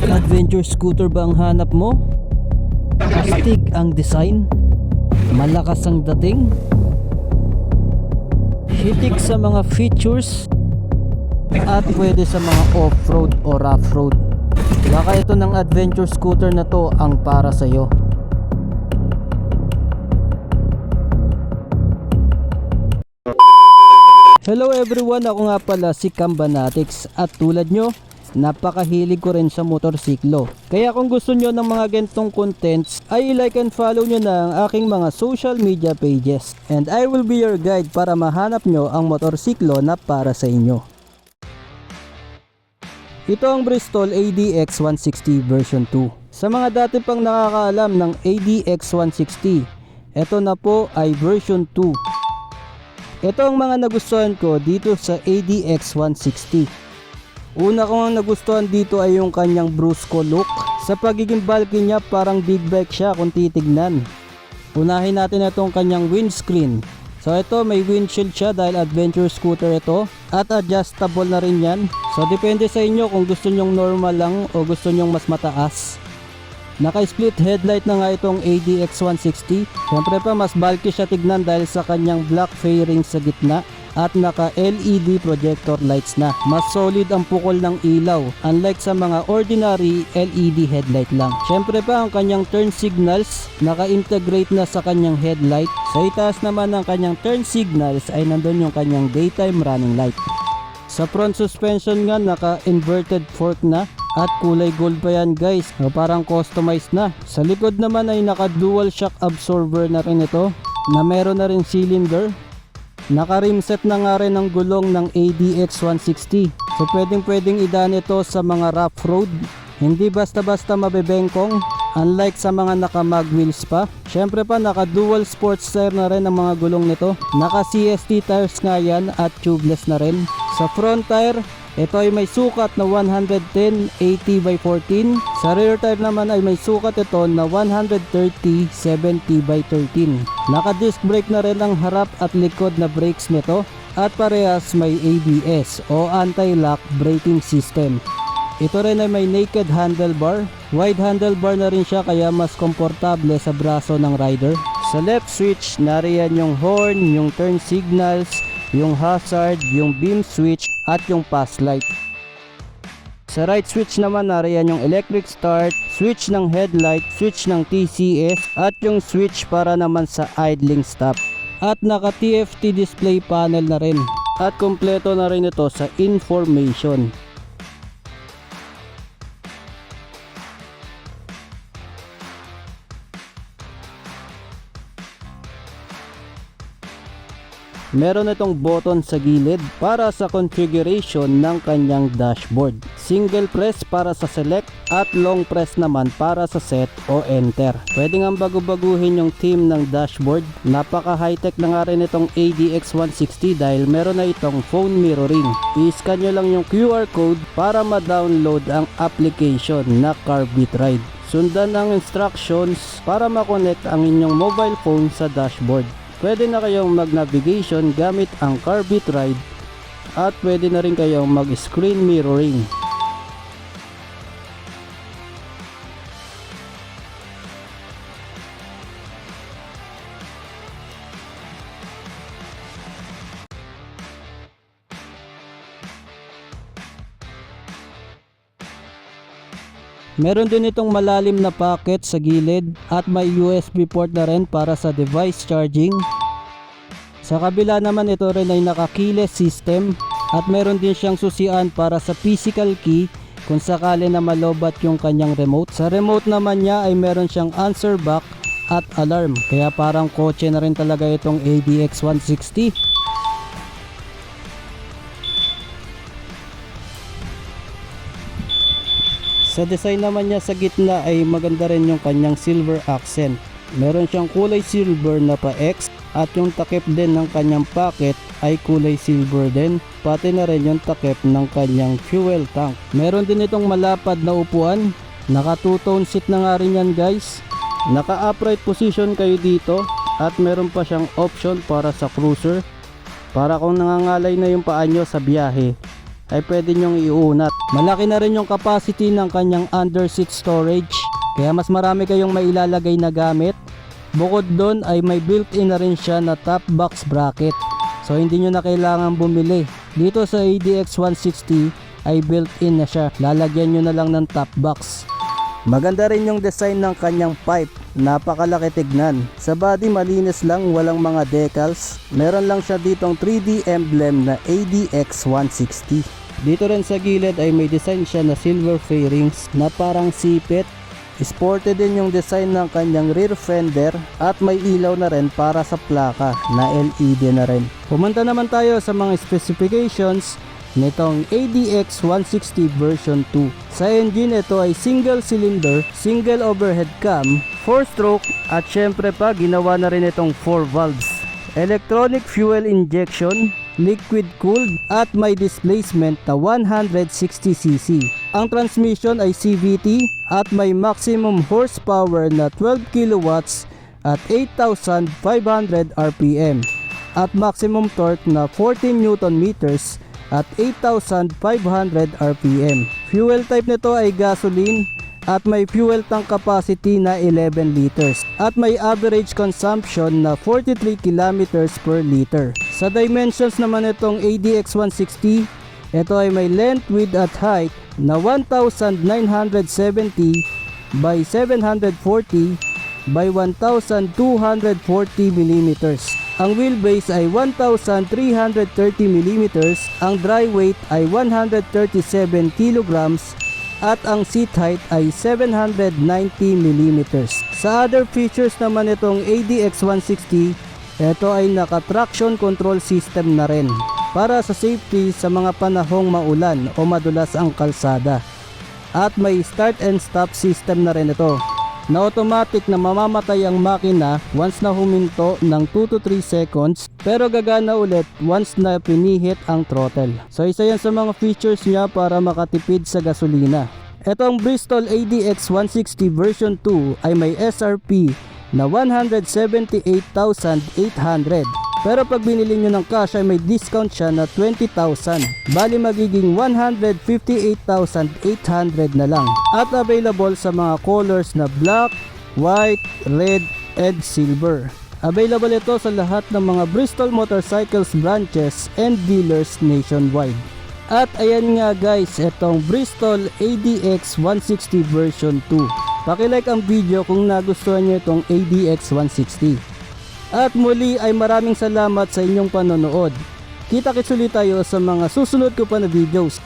Adventure scooter ba ang hanap mo? Astig ang design, malakas ang dating, hitik sa mga features, at pwede sa mga off-road o rough-road. Baka ito ng adventure scooter na to ang para sa'yo. Hello everyone, ako nga pala si Cambanatics at tulad nyo, napakahilig ko rin sa motorsiklo. Kaya kung gusto nyo ng mga ganitong contents ay like and follow nyo na ang aking mga social media pages. And I will be your guide para mahanap nyo ang motorsiklo na para sa inyo. Ito ang Bristol ADX 160 version 2. Sa mga dati pang nakakaalam ng ADX 160, ito na po ay version 2. Ito ang mga nagustuhan ko dito sa ADX 160. Una kong nagustuhan dito ay yung kanyang brusco look. Sa pagiging bulky niya, parang big bike siya kung titignan. Unahin natin itong kanyang windscreen. So ito, may windshield siya dahil adventure scooter ito. At adjustable na rin yan. So depende sa inyo kung gusto nyong normal lang o gusto nyong mas mataas. Naka-split headlight na nga itong ADX 160. Siyempre pa mas bulky siya tignan dahil sa kanyang black fairing sa gitna. At naka LED projector lights na. Mas solid ang pukol ng ilaw unlike sa mga ordinary LED headlight lang. Siyempre pa ang kanyang turn signals naka-integrate na sa kanyang headlight. Sa itaas naman ng kanyang turn signals ay nandun yung kanyang daytime running light. Sa front suspension nga naka-inverted fork na. At kulay gold pa yan guys, parang customized na. Sa likod naman ay naka dual shock absorber na rin ito, na meron na rin cylinder. Naka rim set na nga rin ang gulong ng ADX 160. So pwedeng idaan ito sa mga rough road. Hindi basta-basta mabebengkong, unlike sa mga naka mag wheels pa. Syempre pa naka dual sports tire na rin ang mga gulong nito. Naka CST tires nga yan at tubeless na rin. Sa front tire, ito ay may sukat na 110/80/14. Sa rear tire naman ay may sukat ito na 130/70/13. Naka disc brake na rin ang harap at likod na brakes nito. At parehas may ABS o anti-lock braking system. Ito rin ay may naked handlebar. Wide handlebar na rin siya kaya mas komportable sa braso ng rider. Sa left switch, nariyan yung horn, yung turn signals, yung hazard, yung beam switch at yung pass light. Sa right switch naman nariyan yung electric start, switch ng headlight, switch ng TCS at yung switch para naman sa idling stop. At naka TFT display panel na rin. At kompleto na rin ito sa information. Meron itong button sa gilid para sa configuration ng kanyang dashboard. Single press para sa select at long press naman para sa set o enter. Pwede nga bago-baguhin yung theme ng dashboard. Napaka high-tech na nga rin itong ADX 160 dahil meron na itong phone mirroring. I-scan nyo lang yung QR code para ma-download ang application na Carbit Ride. Sundan ang instructions para ma-connect ang inyong mobile phone sa dashboard. Pwede na kayong mag-navigation gamit ang Carbit Ride at pwede na rin kayong mag-screen mirroring. Meron din itong malalim na pocket sa gilid at may USB port na rin para sa device charging. Sa kabila naman ito rin ay naka-keyless system at meron din siyang susian para sa physical key kung sakali na malobat yung kanyang remote. Sa remote naman niya ay meron siyang answer back at alarm, kaya parang kotse na rin talaga itong ADX 160. Sa design naman niya sa gitna ay maganda rin yung kanyang silver accent. Meron siyang kulay silver na pa X at yung takip din ng kanyang pocket ay kulay silver din. Pati na rin yung takip ng kanyang fuel tank. Meron din itong malapad na upuan. Naka two-tone seat na nga rin yan guys. Naka upright position kayo dito at meron pa siyang option para sa cruiser. Para kung nangangalay na yung paa nyo sa biyahe ay pwede nyong iunat. Malaki na rin yung capacity ng kanyang underseat storage, kaya mas marami kayong mailalagay na gamit. Bukod doon ay may built-in na rin siya na top box bracket, so hindi nyo na kailangan bumili. Dito sa ADX 160 ay built-in na siya, lalagyan nyo na lang ng top box. Maganda rin yung design ng kanyang pipe, napakalaki tignan. Sa body malinis lang, walang mga decals. Meron lang siya ditong 3D emblem na ADX 160. Dito rin sa gilid ay may design siya na silver fairings na parang sipit. Sporty din yung design ng kanyang rear fender at may ilaw na rin para sa plaka na LED na rin. Pumunta naman tayo sa mga specifications nitong ADX 160 version 2. Sa engine, ito ay single cylinder, single overhead cam, 4-stroke at syempre pa ginawa na rin itong 4 valves. Electronic fuel injection, liquid cooled at may displacement na 160cc. Ang transmission ay CVT at may maximum horsepower na 12 kilowatts at 8,500 RPM at maximum torque na 14 Newton meters at 8,500 RPM. Fuel type nito ay gasoline at may fuel tank capacity na 11 liters at may average consumption na 43 kilometers per liter. Sa dimensions naman itong ADX 160, ito ay may length, width at height na 1,970 by 740 by 1,240 mm. Ang wheelbase ay 1,330 mm, ang dry weight ay 137 kg at ang seat height ay 790 mm. Sa other features naman itong ADX 160, ito ay naka-traction control system na rin para sa safety sa mga panahong maulan o madulas ang kalsada. At may start and stop system na rin ito, na automatic na mamamatay ang makina once na huminto ng 2 to 3 seconds pero gagana ulit once na pinihit ang throttle. So isa yan sa mga features niya para makatipid sa gasolina. Itong Bristol ADX 160 version 2 ay may SRP na 178,800. Pero pag binili nyo ng cash ay may discount siya na 20,000. Bali magiging 158,800 na lang. At available sa mga colors na black, white, red, and silver. Available ito sa lahat ng mga Bristol Motorcycles branches and dealers nationwide. At ayan nga guys, itong Bristol ADX 160 version 2. Paki-like ang video kung nagustuhan nyo itong ADX 160. At muli ay maraming salamat sa inyong panonood. Kita-kits ulit tayo sa mga susunod ko pa na videos.